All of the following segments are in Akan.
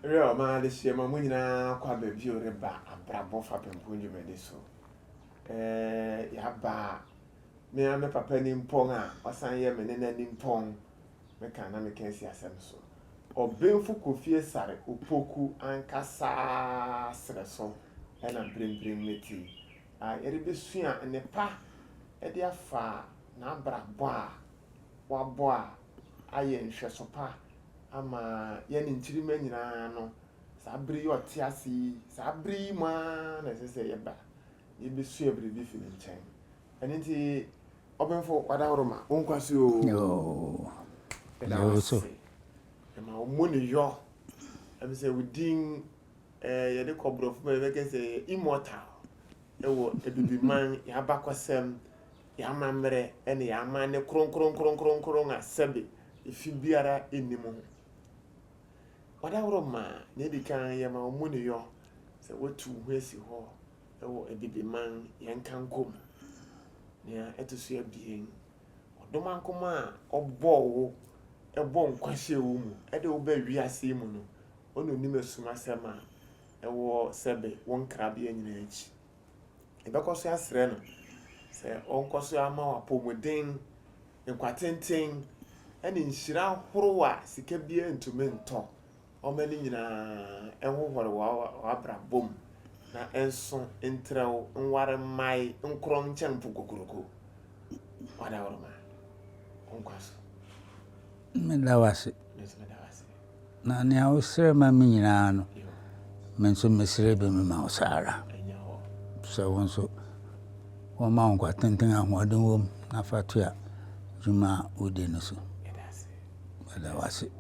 Real man, this year, my money now quite a view about Abrabɔ Fapempong you made so. Yaba, me and my papa Nimponga, or San Yemen and Nimpong, Mekana Mekensi Asemso. Or Benfu Kofi Asare Opoku and Kasa Sreso, and I bring me tea. I be swing and the pa, a dear far, Nabrabwa, Waboa, Iron Shesopa. Ama yen inchirimen nyina no sabri yo tiasi sabri ma na sese yeba yebi su ebribi fi nchen eniti obenfo wadawroma onkwase o no so ema omoni yo em say within yede kobrofu me be say immortal ewo ebibi man ya bakwasem ya mamre ene ya man ne kron asebe ifi biara enimu Wadawroma nedi kan yema omuni yo se wotu hwesi ho ewo ebibi man yankankom ne etusu abien odomankoma obbo wo ebo nkwahye wo mu ede wo ba wiase mu no ono nimesuma sema ewo sebe won krabia nyina echi ebekoso asre no se onkoso ama wapomoden nkwatenten ene nhira horowa sika bia ntumento omeni nyina enhohore wa Abrabom na enso entrew nware mai nkron nkyempo kokoroko wadawroma onkwaso medawase na ne awsere ma me nyina no menso mesere be me ma osara so wonso wo ma onkwa tenten ahoden wom na fatua juma ode no so medawase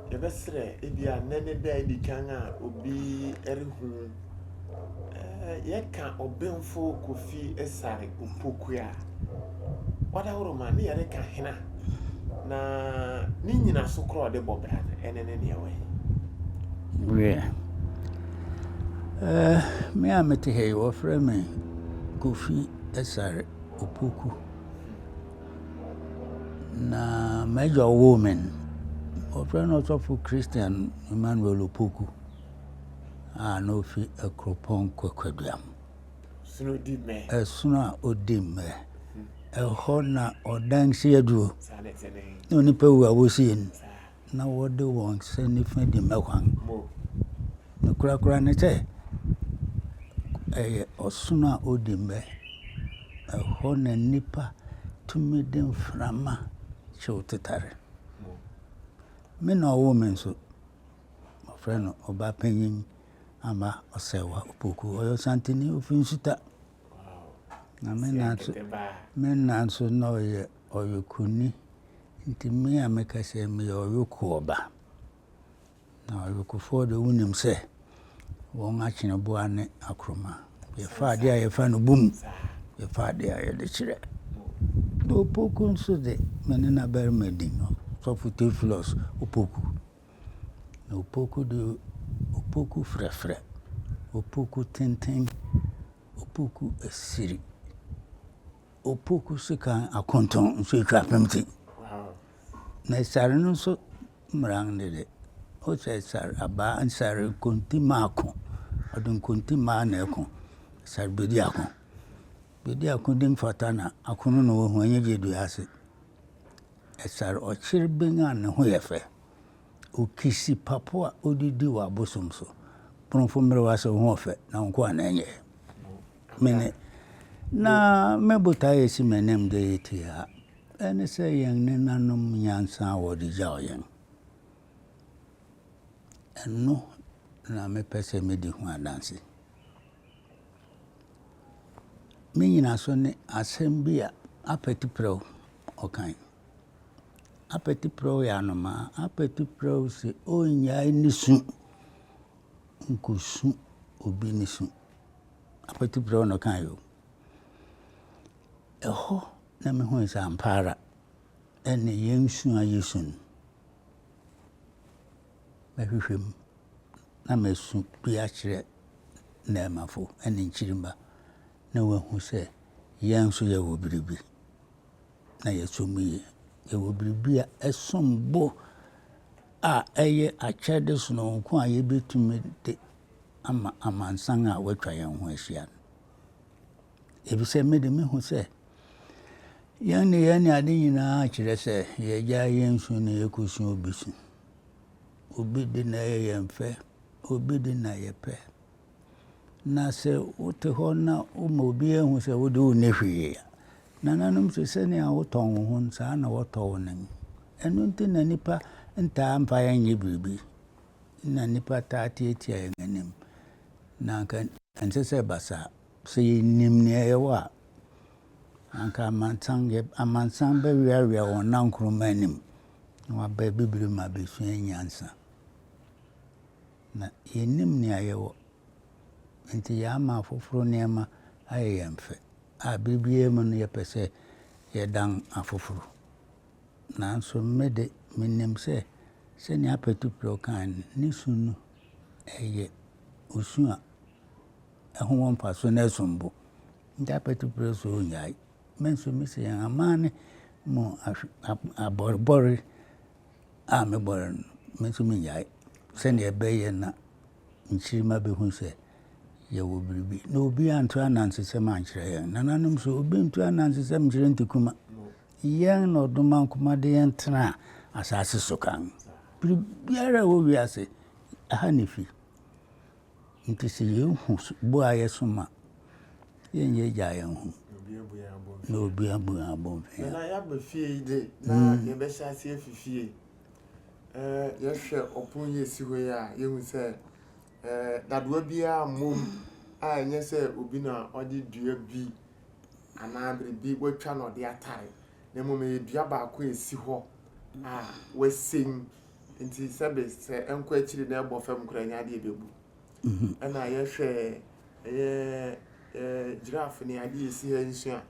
Yebesre ebia nene da edikanga obi erihu yeka obenfo Kofi Asare Opoku a wadawroma ne yere ka hena na ni nyina so kro de bobra enene ne yawe me amete he wo frɛ me Kofi Asare Opoku na major woman of not of Christian Emmanuel Opoku no fi akropon kwakwadam suno di me suna odim me hona odan hyeduo no ni pewu awosin na wode won se ni fa di mekwan no kura ne che osuna odim me hona nipa tumi den frama chotare me no woman so my friend oba panyin ama osewa Opoku oyo santini ofinsuta na me nanso no ye oyokuni nti me ameka se me oyoku oba na oyoku for the unim se won achine boane akroma ye fa de ye fa no bum ye fa de ye de kire Opoku nso de me na ber medin no so futi FULLEST Opoku no Opoku do Opoku frefre Opoku tenten Opoku asiri Opoku sika akonton nso etwa pemti na sare no so mrang de o se sare aba ansare konti mako odun konti ma na ekon sare bedi akon din fatana akono no ho anye jedu ase esare o chirbenga ne ho yefe o kisi papoa odidi wa bosomso Prof mre wase ho fe na nko ananye mene na mebota yesi menem de yetia ene se yen ne nanom nyansa wodi jaoyen eno na me pese medi ho adanse me nyina so ne asembia apeti pro okan apeti pro ya no ma apeti pro se onya nisu nkusu obi nisu apeti pro no kan yo eho na me ho isa ampara ene yensu ayesun mahwehwem na mesu bia kire na mafo ene nchirimba na wahu se yensu ye wobiribi na yesomuye ye wobiribi a esombo ɛyɛ akyɛde sononko a yɛbɛtumi de ama amansan a watwa yɛn ho ahyia no. Ebisɛ mede mehu sɛ yɛne ade nyinaa kyerɛ sɛ yɛgya yɛn su na yɛkɔsu obi su. Obi de na ɛyɛ yɛn fɛ, obi de na yɛpɛ. Na sɛ wote hɔ na woma obi ahu sɛ wode wo ne hwee a, nananom sɛ sɛnea wotɔn wo ho saa na wɔtɔ wo no. Ɛno nti na nipa ntaa mfa yɛnyɛ biribi. Na nipa taa tietia yɛn anim. Na anka ɛnsɛ sɛ basa sɛ yɛnim nea yɛwɔ a anka amansan bɛwiawia wɔn nankoroma anim na waba bibiri ma bɛsua nyansa. Na yɛnim nea yɛwɔ nti yɛama afoforo nneɛma ayɛ yɛn fɛ a biribiara mu no yɛpɛ sɛ yɛdan afoforo. Nanso mede menim sɛ sɛnea apɛtupirɛ kan ne su no ɛyɛ osu a ɛho wɔ mfaso na ɛsombo. Nti apɛtupirɛ so ɔnyae. Menso mesɛ yɛn amane mu abɔrebɔre a mebɔre no menso menyae sɛnea ɛbɛyɛ na nkyirima bɛhu sɛ yɛwɔ biribi. Na obi anto anansesɛm ankyerɛ yɛn. Nananom so obi nto anansesɛm nkyerɛ ntikuma. Yɛn na ɔdoma nkoma de yɛn tena asase so kan. Biribiara wɔ wiase aha ne fi. Nti sɛ yɛhu bo a yɛsom a yɛnyɛ gya yɛn ho. Na obi abua abɔmfia. Na yɛaba fie yi de na yɛbɛhyɛ ase afifie. Yɛhwɛ ɔpon yi esi hɔ yi a yɛhu sɛ dadoa biara mmom a ɛnyɛ sɛ obi na ɔde dua bi anaa biribi watwa na ɔde atare. Na mmom yɛ dua baako esi hɔ a wasɛn nti sɛ ɛnkɔ akyiri na ɛbɔ fam kora nya ade ɛbɛbu. Ɛna yɛhwɛ giraffe ne ade esi ha nso a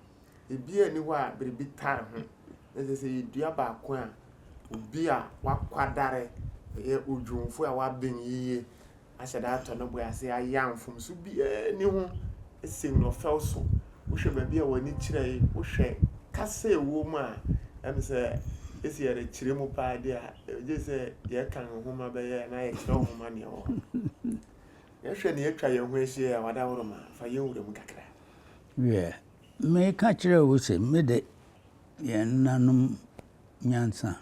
ebi ani hɔ a biribi tare ho. Na sɛ yɛ dua baako a obi a wakwadare yɛ odwumfo a waben yiye ahyɛ da atɔ no bo ase ayɛ mfomso biara ni ho esi no fɛw so. Wohwɛ baabi a w'ani kyerɛ yi, wohwɛ kasa ɛwɔ mu a ɛm sɛ esi yɛre kyerɛ mu paa de a gye sɛ yɛka nhoma bɛyɛ na yɛkyerɛ nhoma ne ɛwɔ. Yɛhwɛ ne yɛtwa yɛn ho ahyia a wadaworo ma fa yɛwura mu kakra. Meka kyerɛ wo sɛ mede yɛn nanom nyansa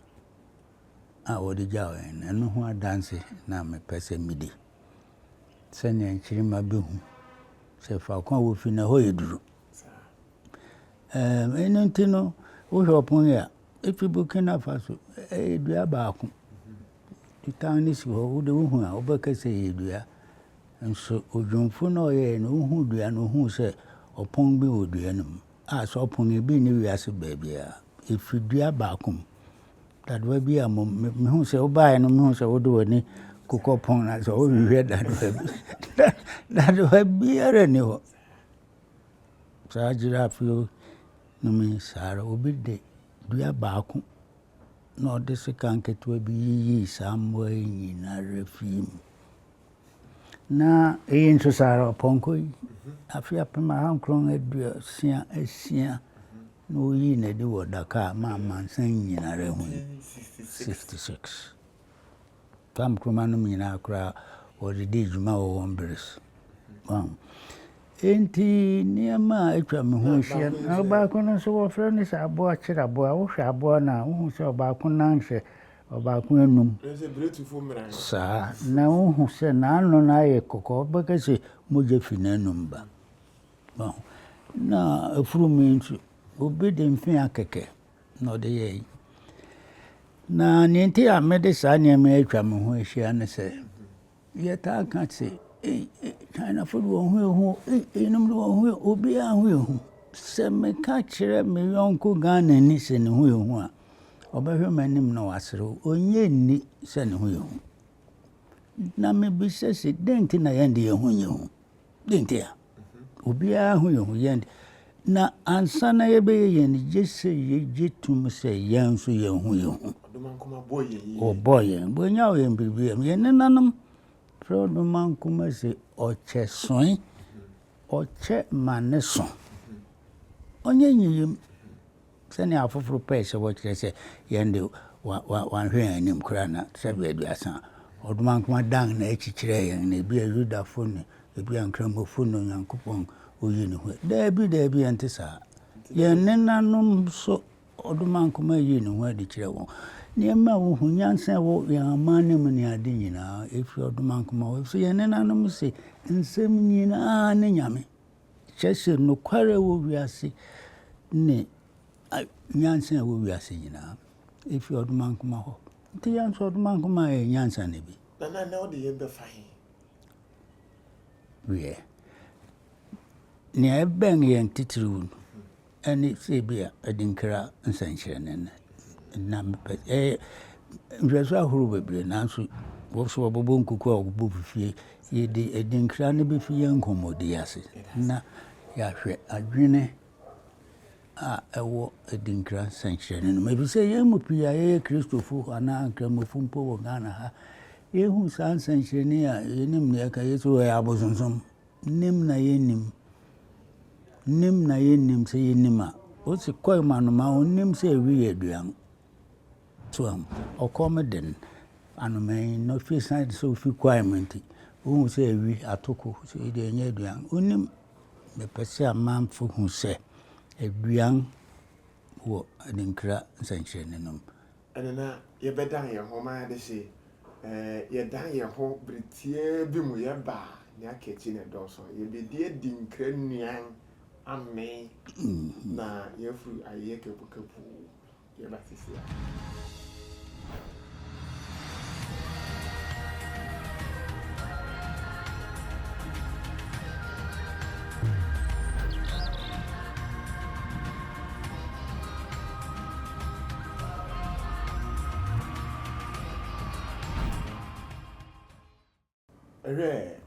a wɔde gya yɛn ɛno ho adanse na mepɛ sɛ medi. Sɛnea nkyirima bɛhu sɛ faako a wɔfi na hɔ yɛ duru. Ɛno nti no wohwɛ ɔpon yi a ɛfi Burkina Faso ɛyɛ dua baako. Tutan ne si hɔ wode wohu a wobɛka sɛ ɛyɛ dua. Nso odwumfo na ɔyɛ no wohu dua no wohu sɛ ɔpon bi wɔ dua no mu. A sɛ ɔpon yi bi ne wiase baabia ɛfi dua baako mu. Dadoa bi a mehu sɛ wobaeɛ no mehu sɛ wode w'ani kokɔ pon na sɛ wohwehwɛ dadoa bi. Dadoa biara ni hɔ. Saa giraffe no mi saara obi de dua baako na ɔde sika nketewa bi yiyi saa mmoa yi nyinaa fie mu. Na ɛyi nso saara ɔpɔnkɔ yi afe apem ahankron aduosia asia na oyi na de wɔ daka ma amansan nyinaa hu 66. Tam kroma no nyinaa koraa wɔde di dwuma wɔ wɔn beres. Enti nneɛma a atwa me ho ahyia na ɔbaako no nso wɔfrɛ no sɛ aboa kyerɛ aboa. Wohwɛ aboa no a wohu sɛ ɔbaako nan hwɛ ɔbaako anum. Saa na wohu sɛ n'ano no ayɛ kɔkɔɔ wobɛka sɛ mogya fi n'anum ba. Na afurum yi nso obi de mfe akɛkɛ na ɔde yɛ yi. Na ne nti a mede saa nneɛma atwa me ho ahyia ne sɛ yɛtaa ka sɛ China for wɔn ho ɛnum de wɔn ho obiara ho ehu. Sɛ meka kyerɛ me yɔnko Ghana ni sɛ ne ho ehu a ɔbɛhwɛ m'anim na waserew. Onye ni sɛ ne ho ehu. Na mebisa sɛ dɛn nti na yɛn de yɛn ho nyɛ hu. Dɛn nti a obiara ho ehu yɛn. Na ansa na yɛbɛyɛ yɛn gye sɛ yɛgye tum sɛ yɛn nso yɛn ho ehu. Ɔbɔ yɛn. Bonya yɛn biribi yɛn nenanom Frodoma nkuma sɛ ɔkyɛ soe ɔkyɛ ma ne so. Onye nyiyim sɛnea afoforo pɛɛ sɛ wɔkyerɛ sɛ yɛn de wanhwe anim kura na sɛbe aduasa ɔdomankoma dan na echikyire yɛn na bi ayudafo ne bi ankramofo no Nyankopɔn oyi ne ho daabi ante saa yɛn nenanom so ɔdomankoma yi ne ho adi kyerɛ wɔn nneɛma wo hu nyansa wo yɛn amane mu ne ade nyinaa efi ɔdomankoma wo so yɛn nenanom se nsɛm nyinaa ne nyame kyɛsɛ nokware wo wiase ne nyansa wo wiase nyinaa efi ɔdomankoma hɔ nti yɛn so ɔdomankoma yɛ nyansa ne bi na ɔde yɛn bɛfa he wie ne ɛbɛn yɛn titiriw no ɛne sɛ bi a Adinkra nsɛnkyerɛnne na mepɛ nhwɛso ahorow bebree nanso wɔso wɔbɛbɔ nkuku a wɔbɔ fifie yɛde Adinkra no bɛfi yɛn nkɔmmɔdi ase na yɛahwɛ adwene a ɛwɔ Adinkra nsɛnkyerɛnne no ebi sɛ yɛn mu pii a yɛyɛ Kristofo anaa nkramofo mpo wɔ Ghana ha yɛhu saa nsɛnkyerɛnne a yɛnim ne yɛka yɛsɛ wɔyɛ abosonsom nim na yɛnim sɛ yɛnim a wosi kɔe manoma onim sɛ ewi yɛ aduan so ɔkɔm den anoman no fi side so fi kɔe menti wohu sɛ ewi atoko sɛ yɛde nyɛ aduan onim mepɛ sɛ amanfo hu sɛ aduan wɔ Adinkra nsɛnkyerɛnne no ɛne na yɛbɛdan yɛn ho maa de hye yɛdan yɛn ho beretie bi mu yɛba ne akɛkyi ne dɔɔso yɛbɛdi Adinkra nnuan Amen. Na yɛfuru ayɛ kapu yɛbɛsisi a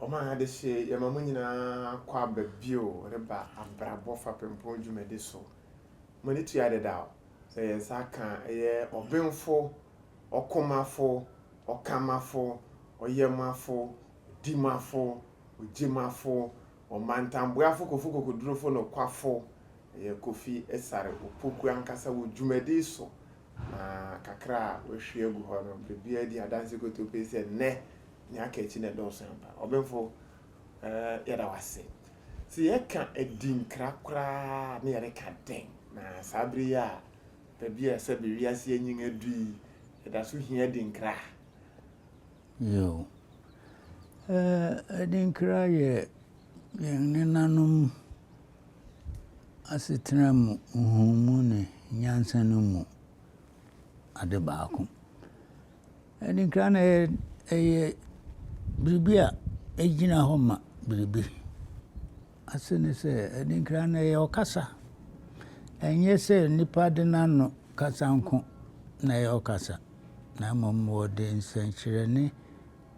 Oma de hye yɛma mo nyinaa kɔ aba bio reba Abrabɔ Fapempong dwumadi so mani tua deda sɛ yɛn sa ka ɛyɛ ɔbenfo ɔkomafo ɔkamafo ɔyɛmafo dimafo ogyemafo ɔmantamboafo kofokokodurofo no kwafo ɛyɛ Kofi Asare Opoku ankasa wɔ dwumadi so na kakra wɔhwe agu hɔ no bebia di adanse kotope sɛ nɛ ne akɛkyi ne dɔɔso ampa ɔbenfo yɛda wase sɛ yɛka Adinkra koraa ne yɛreka den na saa bere yi a baabi a sɛ bewiase anyin adui yɛda so hia Adinkra yo Adinkra yɛ yɛn nenanom asetena mu nhumu ne nyansa no mu ade baako Adinkra na ɛyɛ biribi a ɛgyina hɔ ma biribi ase ne sɛ Adinkra na ɛyɛ ɔkasa ɛnyɛ sɛ nipa de n'ano kasa nko na ɛyɛ ɔkasa na mmom wɔde nsɛnkyerɛnne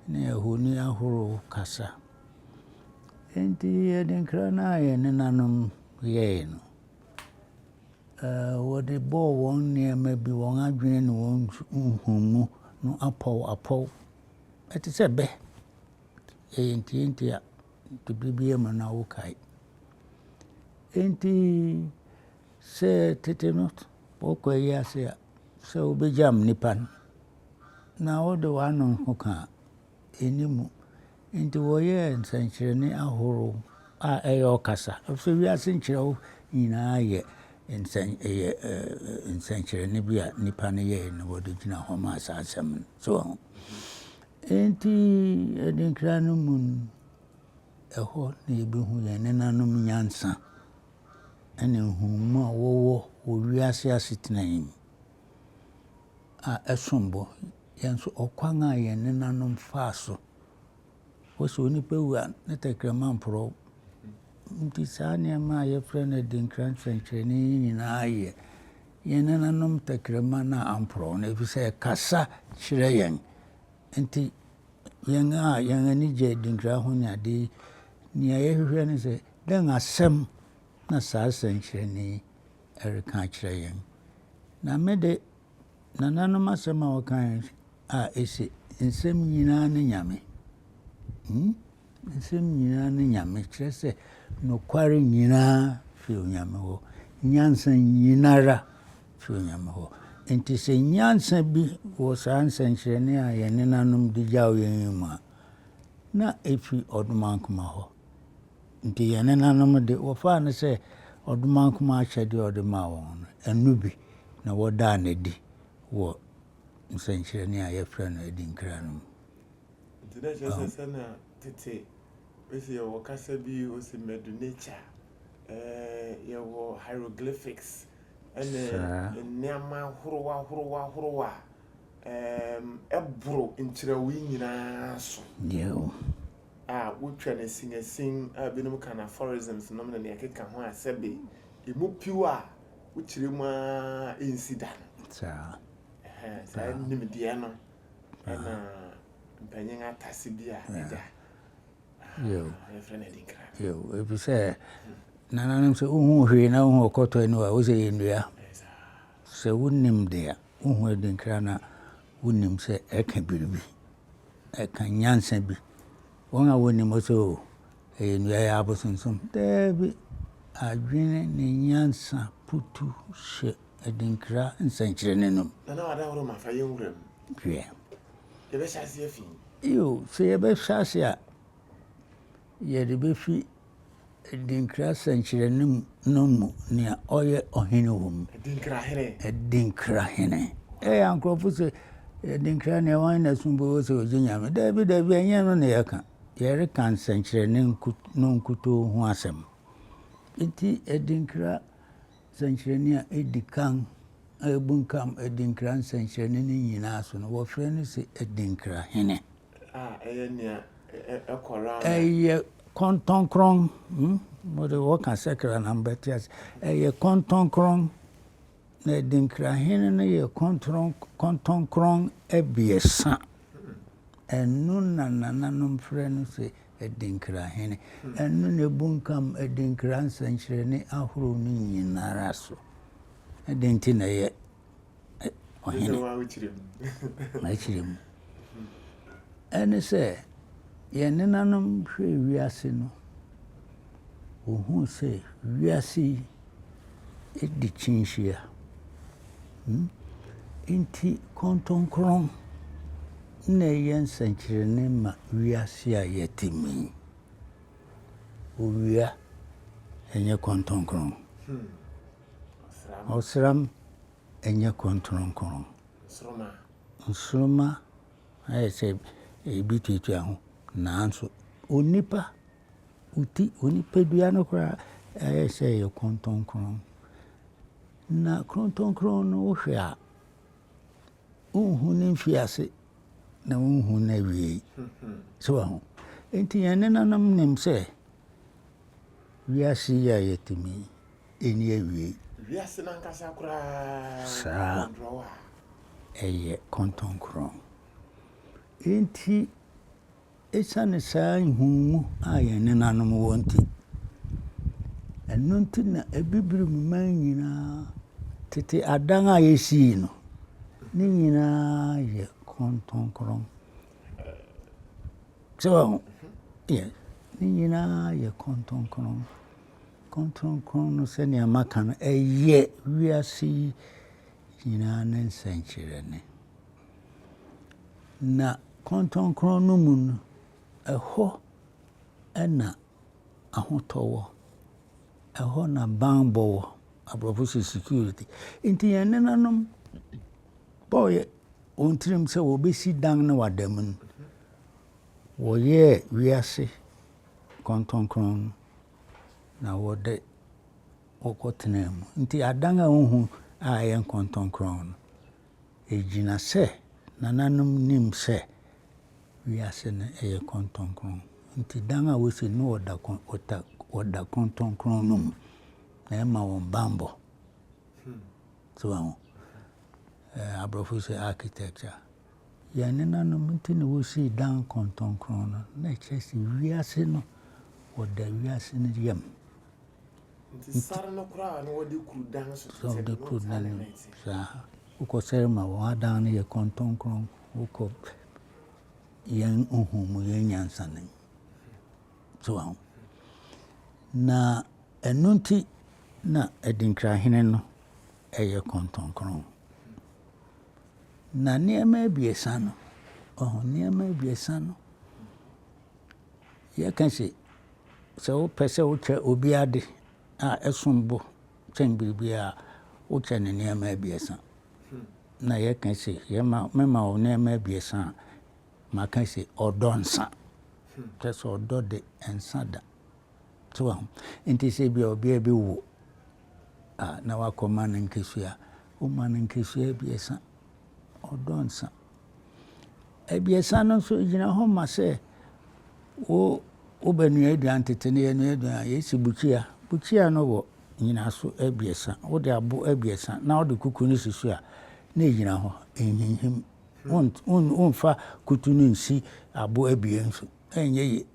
ne ahoni ahorow kasa enti Adinkra na yɛ nenanom yɛe no wɔde bɔɔ wɔn nneɛma bi wɔn adwene ne wɔn nhumu no apɔw ɛte sɛ bɛ ɛyɛ ntienti a biribi ama na wokae enti sɛ tete no wɔkɔ yi ase a sɛ wobɛgyam nipa no na wode w'ano ho ka ɛnimu nti wɔyɛ nsɛnkyerɛnne ahorow a ɛyɛ ɔkasa ɛfisɛ wiase nkyerɛw nyinaa yɛ nsɛnkyerɛnne bi a nipa no yɛɛ no wɔde gyina hɔ ma saa asɛm no so enti Adinkra no mu ɛhɔ na yɛbɛhu yɛn nenanom nyansa ɛne nhumu a wɔwɔ wiase asetena yi a ɛsombɔ yɛn so ɔkwan a yɛn nenanom faa so wɔsɛ onipa wu a ne tɛkrɛma mporɔ nti saa nneɛma a yɛfrɛ no Adinkra nsɛnkyerɛnne nyinaa yɛ yɛn nenanom tɛkrɛma no amporɔ no ɛfisɛ ɛkasa kyerɛ yɛn nti yɛn ani gye Adinkra ho ne ade nea yɛhwehwɛ ne sɛ dɛn asɛm na saa nsɛnkyerɛnne ɛreka kyerɛ yɛn na mede nananom asɛm a wɔka a ɛsɛ nsɛm nyinaa ne nyame nsɛm nyinaa ne nyame kyerɛ sɛ nokware nyinaa fi onyame hɔ nyansa nyinara fi onyame hɔ nti se nyansa bi wo saa nsɛnkyerɛnne a yɛne nanom de gyaw yɛn mu a na efi ɔdomankoma hɔ nti yɛne nanom de wɔfaa ne sɛ ɔdomankoma akyɛde ɔde ma wɔn no ɛno bi na wɔdaa n'adi wɔ nsɛnkyerɛnne a yɛfrɛ no Adinkra no mu. Nti na kyerɛ sɛ na tete wesi yɛwɔ kasa bi osi medu nature yɛwɔ hieroglyphics ɛne nneɛma horowa ɛboro nkyerɛwe nyinaa so wotwa ne singasin a binom ka na aphorisms nom na ne yɛkeka ho a sɛbe emu piw a wokyerɛ mu a ɛnsi da no saa nimdeɛ no ɛna mpanyin atase bi a ɛgya yɛfrɛ no Adinkra ebi sɛ nananom sɛ wohu hwee na wohu ɔkɔtɔ ani a wo sɛ yɛnnua sɛ wonim de a wohu Adinkra na wonim sɛ ɛka biribi ɛka nyansa bi wɔn a wɔnim sɛ o ɛyɛ nnua yɛ abosonsom daabi adwene ne nyansa putu hyɛ Adinkra nsɛnkyerɛnne nom na wada woro ma fa yɛnwuram hwɛ yɛbɛhyɛ ase afi sɛ yɛbɛhyɛ ase a yɛde bɛfi Adinkra nsɛnkyerɛnne no mu nea ɔyɛ ɔhene wɔ mu Adinkrahene ɛyɛ ankorɔfo sɛ Adinkra ne wɔn na sumbo sɛ ɔgye nyame daabi ɛnyɛ no na yɛka yɛreka nsɛnkyerɛnne no nkutoo ho asɛm nti Adinkra nsɛnkyerɛnne a ɛdi kan a ɛbunkam Adinkra nsɛnkyerɛnne no nyinaa so no wɔfrɛ no sɛ Adinkrahene ɛyɛ kɔntɔnkron mode wɔka ACCRA na mbɛte ase ɛyɛ kɔntɔnkron na Adinkrahene no yɛ kɔntɔnkron abiɛsa ɛno na nananom frɛ no sɛ Adinkrahene ɛno na ɛbunkam Adinkra nsɛnkyerɛnne ahorow no nyinara so ɛde nti na ɛyɛ ɔhene makyerɛ mu ɛne sɛ yɛne nanom hwɛ wiase no wɔhu sɛ wiase yi ɛdi kyinhyia nti kɔntɔnkron na ɛyɛ nsɛnkyerɛnne ma wiase a yɛte mu yi owia ɛnyɛ kɔntɔnkron ɔsram ɛnyɛ kɔntɔnkron nsoroma ayɛ sɛ ebi tuatua ho nanso onipa dua no koraa ɛyɛ sɛ ɛyɛ kɔntɔnkron na kɔntɔnkron no wohwɛ a wonhu ne mfiase na wonhu no awie so wɔ ho nti yɛne nanom nim sɛ wiase yi a yɛtumi ɛni awie wiase nankasa koraa saa ɛyɛ kɔntɔnkron nti ɛsiane saa nhumu a yɛne nanom wɔ nti ɛno nti na abibiri mu man nyinaa tete adan a yɛsii no ne nyinaa yɛ kɔntɔnkron sɛ wɔ ne nyinaa yɛ kɔntɔnkron no sɛnea maka no ɛyɛ wiase yi nyinaa ne nsɛnkyerɛnne na kɔntɔnkron no mu no ɛhɔ ɛna ahotɔ wɔ ɛhɔ na banbɔ wɔ aborɔfo sɛ security nti yɛne nanom bɔɔyɛ ɔntirim sɛ wɔbɛsi dan na wada mu no wɔyɛɛ wiase kɔntɔnkron no na wɔde wɔkɔtena mu nti adan a wohu a ɛyɛ nkɔntɔnkron no ɛgyina sɛ nananom nim sɛ wiase no ɛyɛ kɔntɔnkron nti dan a wɔsi no wɔda kɔntɔnkron no mu na ɛma wɔn bambɔ so wɔn aborɔfo sɛ architecture yɛne nanom nti na wɔsi dan kɔntɔnkron no na ɛkyerɛ sɛ wiase no wɔda wiase no yam nti sare no koraa na wɔde kuru dan so wɔde kuru dan saa wokɔ sɛre ma wɔn adan no yɛ kɔntɔnkron wokɔ yɛn nhumu yɛn nyansane so wɔn na ɛno nti na Adinkrahene no ɛyɛ kɔntɔnkron Na nneɛma abiesa no nneɛma abiesa no yɛka sɛ wopɛ sɛ wokyɛ obi ade a ɛsom bo kyɛn biribi a wokyɛ ne nneɛma abiesa na yɛka sɛ mema wo nneɛma abiesa a maka sɛ ɔdɔ nsa kyɛ sɛ ɔdɔ de nsa da so wahu nti sɛ bia ɔbea bi wo na wakɔma no nkesua woma no nkesua abiesa ɔdɔ nsa abiesa no nso gyina hɔ ma sɛ wobɛnua aduane tete ne yɛnua aduane a yɛsi bukyia no wɔ nyinaso abiesa wode abo abiesa na wode kuku no si so a na ɛgyina hɔ ɛnhinhim womfa kutu no nsi abo abien so ɛnyɛ ye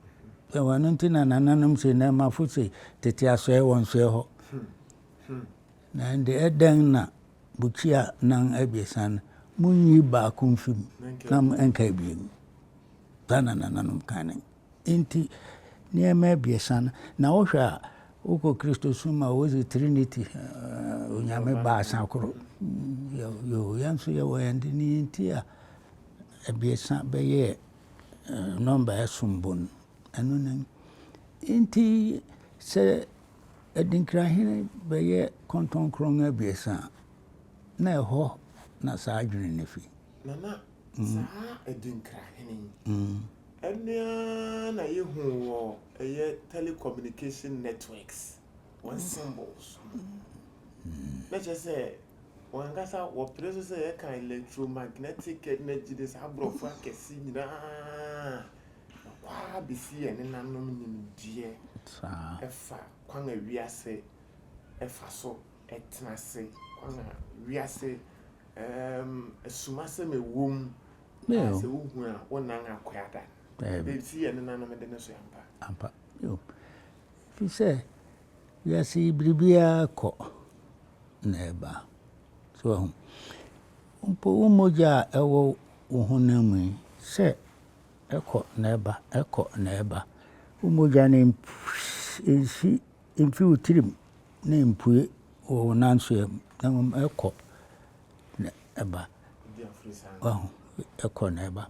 ɛwɔ no nti na nananom sɛ na mafo sɛ tete asɔe wɔ nsoɛ hɔ na nde ɛdɛn na bukyia nan abiesa no munyi baako mfim na ɛnka abien na nananom kan nti nneɛma abiesa no na wohwɛ a wokɔ Kristo som a wɔsi Trinity onyame baasa koro yɛnso yɛwɔ yɛnde ne nti a abiesa bɛyɛ nɔmba ɛsom bo no ɛno na nti sɛ Adinkrahene bɛyɛ kɔntɔnkron abiesa na ɛhɔ na saa adwene ne fi nana saa Adinkrahene ɛnua na yɛhu wɔ ɛyɛ telecommunication networks one symbols na kyerɛ sɛ wankasa wɔpere so sɛ yɛka electromagnetic energy de saa aborɔfo akɛse nyinaa kwaa bɛsi yɛ nenanom nimdeɛ ɛfa kwan a wiase ɛfa so ɛtena se kwan a wiase asumasɛm ɛwom sɛ wohu a wonan akwada bɛsi yɛ nenanom de ne so ampa fi sɛ wiase biribiara kɔ na ɛba so ahu mpo wo mogya a ɛwɔ wo honam mu yi sɛ ɛkɔ na ɛba wo mogya no mfi wo tirim na mpue wɔ wo nansoɛ mu na mmom ɛkɔ na ɛba wahu ɛkɔ na ɛba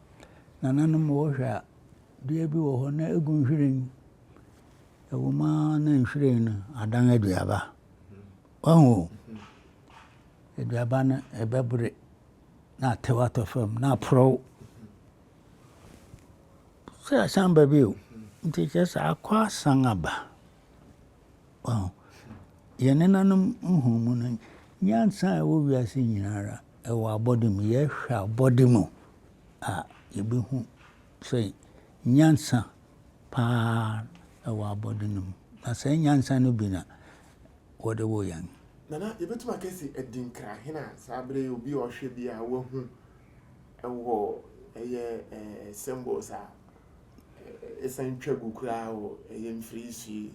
nananom wɔhwɛ a dua bi wɔ hɔ na ɛgu nhwiren ɛwɔ maa na nhwiren no adan aduaba wahu aduaba no ɛbɛbere na atɛw atɔ fam na aporɔw sɛ asan ba bio nti kyerɛ sɛ akɔ asan aba wahu yɛne nanom nhumu no nyansa a ɛwɔ wiase nyinara ɛwɔ abɔde mu yɛhwɛ abɔde mu a yɛbɛhu sɛ nyansa paa ɛwɔ abɔde no mu na sɛ nyansa no bi na wɔde wɔ yɛn nana yɛbɛtumi aka sɛ Adinkrahene a saa berɛ obi a ɔhwɛ bi a wahu ɛwɔ ɛyɛ symbols a ɛsan twa gu koraa wɔ ɛyɛ mfiri sui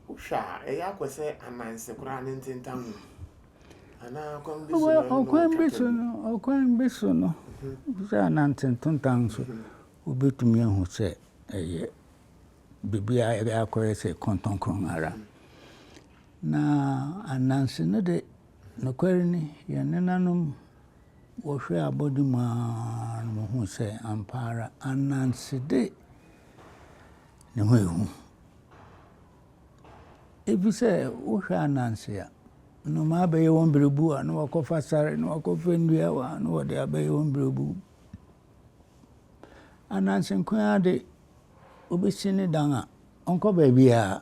wohwɛ a ɛyɛ akɔ sɛ ananse koraa ne ntentam mu anaa ɔkwan bi so no sɛ anante ntontan so wobɛtumi ahu sɛ ɛyɛ biribiara ɛyɛ akɔyɛ sɛ kɔntɔnkron ara na ananse no de nokware ni yɛne nanom wɔhwɛ abɔde mu a no muhu sɛ ampa ara ananse de ne ho ehu ebi sɛ wohwɛ ananse a nnomaa bɛyɛ wɔn berebu a na wɔkɔfa sare na wɔkɔfa nnua a na wɔde abɛyɛ wɔn berebu ananse nko ara de wobɛsi ne dan a ɔnkɔ baabi a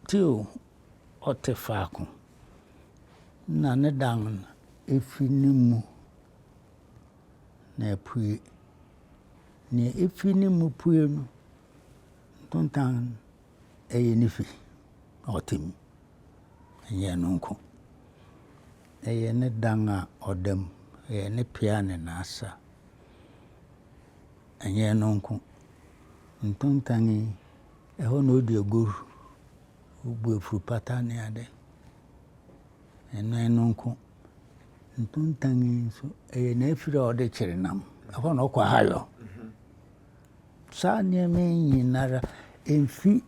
tio ɔte faako na ne dan no ɛfi ne mu na apue nea ɛfi ne mu pue no ntontan ɛyɛ ne fi ɔte mu ɛyɛ no nko ɛyɛ ne dan a ɔda mu ɛyɛ ne pea ne n'asa ɛyɛ no nko ntontan yi ɛhɔ na ɔdi agoru ɔbu afuru pata ne ade ɛno no nko ntontan yi nso ɛyɛ n'afiri a ɔde kyere nam ɛhɔ na ɔkɔ ahayɔ saa nneɛma nyinara ɛmfi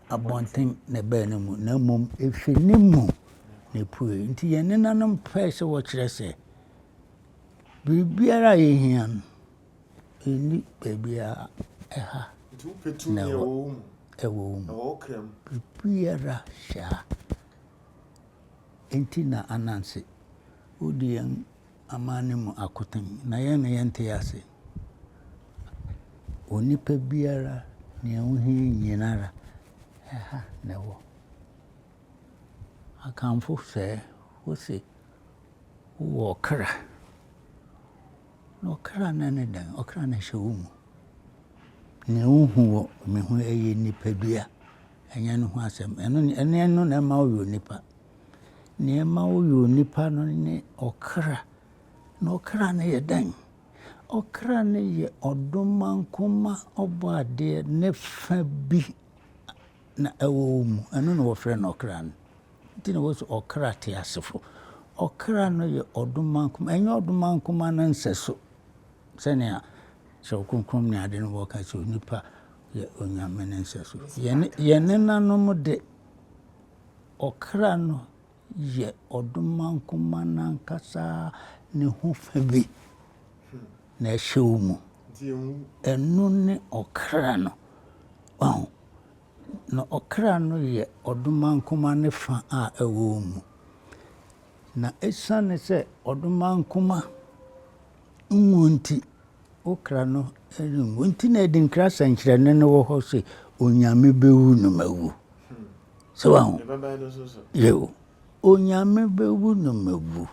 abɔnten na ɛbɛɛ no mu na mmom ɛfi ne mu na pue nti yɛne nanom pɛɛ sɛ wɔkyerɛ sɛ Biribiara yehia no. Eni bebia eha. Tu petunia wo mu. Ewo mu. Okram. Biribiara sha. Enti na ananse. Odiyan amane mu akotan. Na yente ase. Onipa biara ne wohi nyinara. Eha na wo. Akamfo se wo se wo okra. No okra na ne dan, okra na hye wo mu. Ne uhu wo me hu eye nipa dua. Enya no ho asem. Eno na ma wo nipa. Ne ma wo nipa no ne okra. No okra na ye dan. Okra ne ye odomankoma obade ne fa bi na ewo mu. Eno no wo frɛ no okra no. Ti no wo okra te asefo. Okra no ye odomankoma. Enya odomankoma na nseso. Senia so kunkum ne ade no wo ka so nipa ye onyame ne nseso. Ye ne nanom de okra no ye odomankoma na nkasa ne ho fa bi. Na hyew mu. Enu ne okra no. Wow. No okra no ye odomankoma ne fa a ewo mu. Na esane se odomankoma nwonti okra no nti na Adinkra sankyerene ne wo ho se onyame bewu no mawu. So wow. Yo. Onyame bewu no mawu.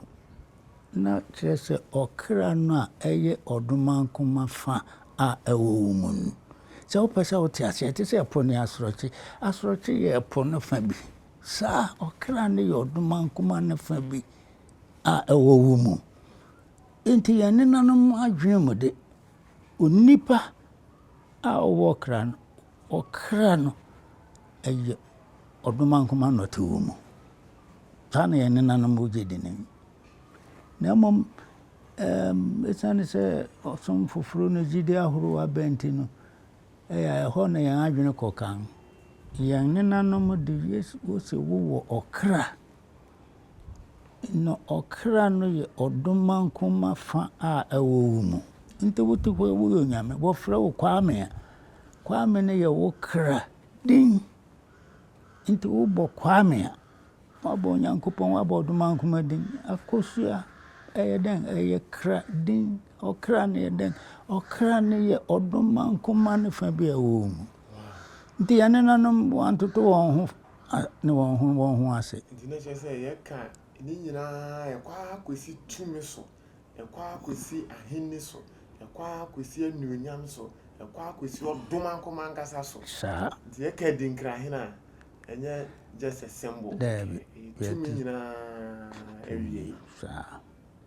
Na kyerese okra no a eye odomankoma fa a ewo mu no. Se opesa wo tiase te se epo ne asrochi ye epo no fa bi. Sa okra ne ye odomankoma ne fa bi a ewo mu. Enti ye ne nanom adwene mu de onipa a owo okra no eye odomankoma no te wo mu. Sa na ye ne nanom ogye ne. Na mom esane se osom foforo no gide ahoro abenti no ho na yan adwene kokan yan ne nanom de wo se wo okra no okra no ye odomankoma fa a ewo mu. Nte wotu ho wo nyame wo fra wo kwame ne ye wo kra din. Nte wo bo kwame wabo nyankopon wabo odomankoma din akosua den eye kra din okra ne den okra ne ye odomankoma ne fa bi ewo mu. Nti ya ne nanom wantoto won ho ne won ho ase. Nti na se ye ka ni nyina ye kwa akwesi tumi so ye kwa akwesi ahenne so ye kwa akwesi anuonyam so ye kwa akwesi odomankoma nkasa so. Sa Nti ye ka Adinkrahene enye just a symbol. Tumi nyina ewie. Sa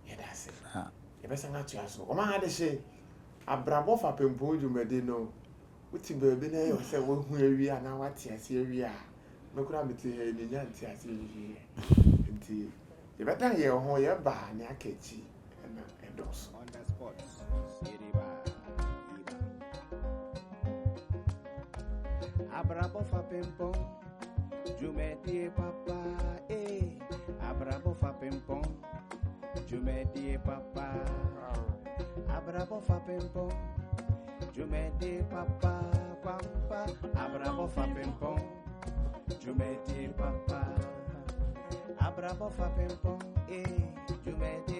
Yedase. Yebesa ngatua so. O ma ha de hye Abrabɔ Fapempong dwumade no. Uti bebe na yo se wo hu ewie ana wate ase ewie a. Mekura meti he ni nya nti ase ewie. Nti yebeta ye ho ye ba ne akachi na edos. On the spot. Siriba. Abrabɔ Fapempong Jumedi papa, Abrabɔ Fapempong, Jumedi papa, Abrabɔ Fapempong, Jumedi papa, papa, Abrabɔ Fapempong, Jumedi papa, Abrabɔ Fapempong, Jumedi